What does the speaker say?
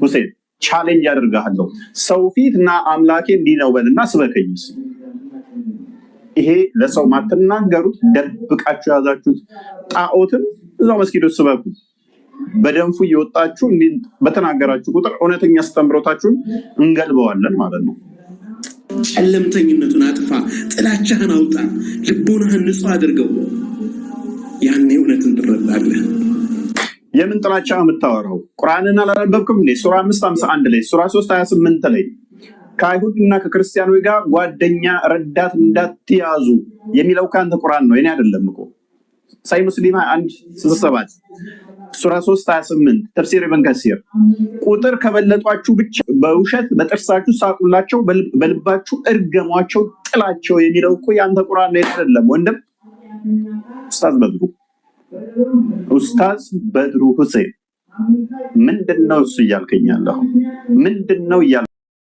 ሁሴን ቻሌንጅ አደርጋለሁ። ሰው ፊትና አምላኬ እንዲህ ነው በልና ስበከኝ። ይሄ ለሰው ማትናገሩት ደብቃችሁ ያዛችሁት ጣዖትን እዛው መስጊድ ውስጥ ስበኩ። በደንፉ እየወጣችሁ በተናገራችሁ ቁጥር እውነተኛ አስተምሮታችሁን እንገልበዋለን ማለት ነው። ጨለምተኝነቱን አጥፋ፣ ጥላቻህን አውጣ፣ ልቦናህን ንጹህ አድርገው። ያኔ እውነትን ትረዳለህ። የምን ጥላቻ የምታወራው? ቁርአንን አላነበብክም እንዴ? ሱራ 5:51 ላይ ሱራ 3:28 ላይ ከአይሁድና ከክርስቲያኖች ጋር ጓደኛ ረዳት እንዳትያዙ የሚለው ካንተ ቁርአን ነው፣ የኔ አይደለም እኮ። ሳይ ሙስሊም 1:67 ሱራ 3:28 ተፍሲር ኢብን ከሲር ቁጥር ከበለጧችሁ ብቻ በውሸት በጥርሳችሁ ሳቁላቸው፣ በልባችሁ እርገሟቸው፣ ጥላቸው የሚለው እኮ ያንተ ቁርአን ነው፣ አይደለም ወንድም። ኡስታዝ በድሩ ሁሴን ምንድነው እሱ እያልከኝ ያለው? ምንድነው